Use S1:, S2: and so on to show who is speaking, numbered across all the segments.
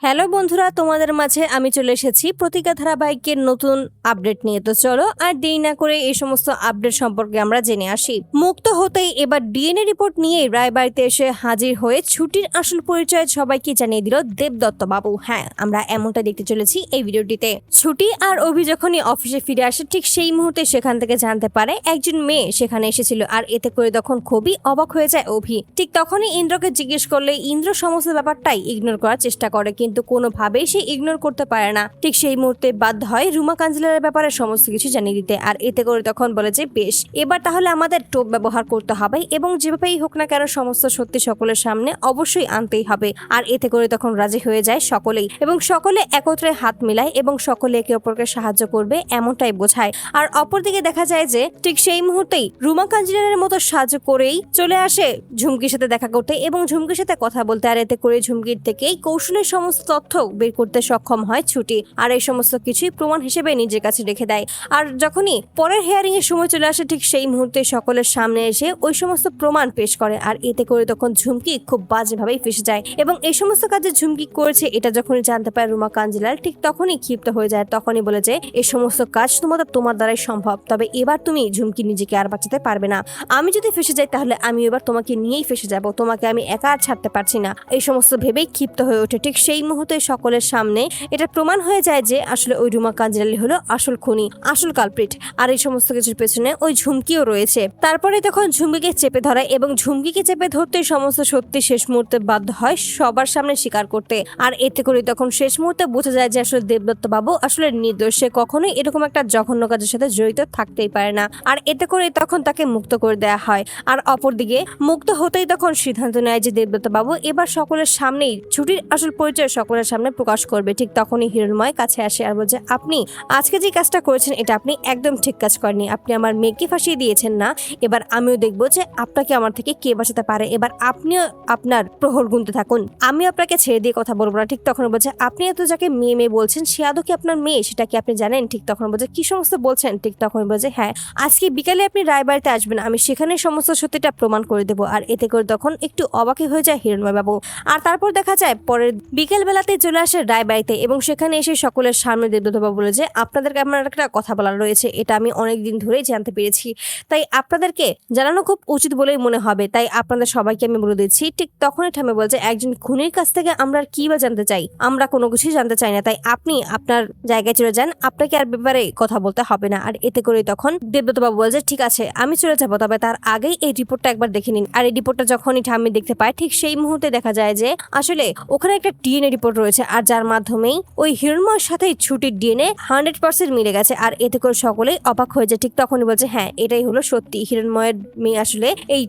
S1: Hello বন্ধুরা, তোমাদের মাঝে আমি চলে এসেছি প্রতিজ্ঞা ধারাবাহিকের নতুন আপডেট নিয়ে। তো চলো আর দেরি না করে এই সমস্ত আপডেট সম্পর্কে আমরা জেনে আসি। মুক্ত হতেই এবার ডিএনএ রিপোর্ট নিয়ে রায়বাড়িতে এসে হাজির হয়ে ছুটির আসল পরিচয় সবাইকে জানিয়ে দিল দেবদত্ত বাবু। হ্যাঁ, আমরা এমনটা দেখতে চলেছি এই ভিডিওটিতে। ছুটি আর অভি যখনই অফিসে ফিরে আসে ঠিক সেই মুহূর্তে সেখান থেকে জানতে পারে একজন মেয়ে সেখানে এসেছিল, আর এতে করে তখন খুবই অবাক হয়ে যায় অভি। ঠিক তখনই ইন্দ্রকে জিজ্ঞেস করলে ইন্দ্র সমস্ত ব্যাপারটাই ইগনোর করার চেষ্টা করে, কিন্তু কোনোভাবেই সে ইগনোর করতে পারে না। ঠিক সেই মুহূর্তে বাধ্য হয় রুমা কাঞ্জিলারের ব্যাপারে সমস্ত কিছু জানিয়ে দিতে, আর এতে করে তখন বলে যে বেশ, এবার তাহলে আমাদের টোপ ব্যবহার করতে হবে এবং যেভাবেই হোক না কেন সমস্ত সত্যি সকলের সামনে অবশ্যই আনতেই হবে। আর এতে করে তখন রাজি হয়ে যায় সকলেই, এবং সকলে একত্রে হাত মিলায় এবং সকলে একে অপরকে সাহায্য করবে এমনটাই বোঝায়। আর অপরদিকে দেখা যায় যে ঠিক সেই মুহূর্তেই রুমা কাঞ্জিলারের মতো সাহায্য করেই চলে আসে ঝুমকির সাথে দেখা করতে এবং ঝুমকির সাথে কথা বলতে। আর এতে করে ঝুমকির থেকেই কৌশলের সমস্ত তথ্য বের করতে সক্ষম হয় ছুটি, আর এই সমস্ত কিছুই প্রমাণ হিসেবে নিজের কাছে রেখে দেয়। আর যখনই পরের হিয়ারিং এর সময় চলে আসে ঠিক সেই মুহূর্তে সকলের সামনে এসে ওই সমস্ত প্রমাণ পেশ করে, আর এতে করে তখন ঝুমকি খুব বাজেভাবেই ফেসে যায়। এবং এই সমস্ত কাজে ঝুমকি করেছে এটা যখনই জানতে পারে রুমা কাঞ্জিলাল ঠিক তখনই ক্ষিপ্ত হয়ে যায়। তখনই বলে যে এই সমস্ত কাজ তোমার দ্বারাই সম্ভব, তবে এবার তুমি ঝুমকি নিজেকে আর বাঁচাতে পারবে না। আমি যদি ফেসে যাই তাহলে আমি এবার তোমাকে নিয়েই ফেসে যাব, তোমাকে আমি একা আর ছাড়তে পারছি না। এই সমস্ত ভেবেই ক্ষিপ্ত হয়ে ওঠে। ঠিক সেই মুহূর্তে সকলের সামনে এটা প্রমাণ হয়ে যায় যে আসলে ওই রুমা কাঞ্জিলালি হলো আসল খুনি, আসল কালপ্রিট, আর এই সমস্ত কিছুর পেছনে ওই ঝুমকিও রয়েছে। তারপরে তখন ঝুমকিকে চেপে ধরে এবং ঝুমকিকে চেপে ধরতেই সমস্ত সত্যি শেষ মুহূর্তে বাধ্য হয় সবার সামনে স্বীকার করতে। আর এতে করে তখন শেষ মুহূর্তে বোঝা যায় যে আসলে দেবদত্ত বাবু আসলে নির্দোষ, সে কখনোই এরকম একটা জঘন্য কাজের সাথে জড়িত থাকতেই পারে না। আর এতে করে তখন তাকে মুক্ত করে দেওয়া হয়। আর অপরদিকে মুক্ত হতেই তখন সিদ্ধান্ত নেয় যে দেবদত্ত বাবু এবার সকলের সামনেই ছুটির আসল পরিচয় সকলের সামনে প্রকাশ করবে। ঠিক তখনই হিরণময় কাছে আসে আর বলছে, আপনি আজকে যে কাজটা করেছেন এটা আপনি একদম ঠিক কাজ করেননি, আপনি আমার মেয়েকে ফাঁসিয়ে দিয়েছেন না। এবার আমিও দেখবো যে আপনাকে আমার থেকে কে বাঁচাতে পারে। এবার আপনিও আপনার প্রহর গুনতে থাকুন, আমি আপনাকে ছেড়ে দিয়ে কথা বলবো না। ঠিক তখন বলছে, আপনি এত যাকে মেয়ে মেয়ে বলছেন সে আদৌ কি আপনার মেয়ে সেটা কি আপনি জানেন? ঠিক তখন বলছে, কি সমস্ত বলছেন? ঠিক তখন বলছে, হ্যাঁ, আজকে বিকালে আপনি রায়বাড়িতে আসবেন, আমি সেখানে সমস্ত সত্যিটা প্রমাণ করে দেবো। আর এতে করে তখন একটু অবাকই হয়ে যায় হিরণময় বাবু। আর তারপর দেখা যায় পরের বিকেল বেলাতে চলে আসে রায়বাড়িতে এবং সেখানে এসে সকলের সামনে দেবদত্ত বাবু বলে যে আপনাদেরকে আমার একটা কথা বলার রয়েছে, এটা আমি অনেকদিন ধরেই জানতে পেরেছি, তাই আপনাদেরকে জানানো খুব উচিত বলেই মনে হবে, তাই আপনাদের সবাইকে আমি বলে দিচ্ছি। ঠিক তখনই ঠামে বলছে, একজন খুনির কাছ থেকে আমরা আর কি বা জানতে চাই? আমরা কোনো কিছুই জানতে চাই না, তাই আপনি আপনার জায়গায় চলে যান, আপনাকে আর ব্যাপারে কথা বলতে হবে না। আর এতে করে তখন দেবদত্ত বাবু বলছে, ঠিক আছে আমি চলে যাবো, তবে তার আগেই এই রিপোর্টটা একবার দেখে নিন। আর এই রিপোর্টটা যখনই ঠাম্মি দেখতে পায় ঠিক সেই মুহূর্তে দেখা যায় যে আসলে ওখানে একটা ডিএনএ রিপোর্ট রয়েছে, আর যার মাধ্যমেই ওই হিরণময়ের সাথে ছুটির ডিএনএ 100% মিলে গেছে। আর এতে করে সকলেই অবাক হয়ে যায়। ঠিক তখনই বলছে, হ্যাঁ এটাই হলো সত্যি, হিরণময়ের মেয়ে আসলে এই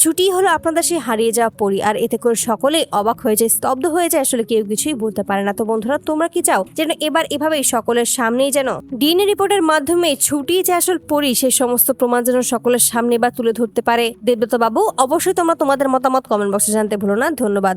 S1: ছুটি হলো আপনাদের সেই হারিয়ে যাওয়া পরী। আর এতে করে সকলেই অবাক হয়ে যায়, স্তব্ধ হয়ে যায়, আসলে কেউ কিছুই বলতে পারে না। তো বন্ধুরা, তোমরা কি চাও যেন এবার এভাবেই সকলের সামনেই যেন ডিএনএ রিপোর্টের মাধ্যমে ছুটি যে আসল পরী সেই সমস্ত প্রমাণ যেন সকলের সামনে বা তুলে ধরতে পারে দেবদত্ত বাবু? অবশ্যই তোমরা তোমাদের মতামত কমেন্ট বক্সে জানতে ভুলো না। ধন্যবাদ।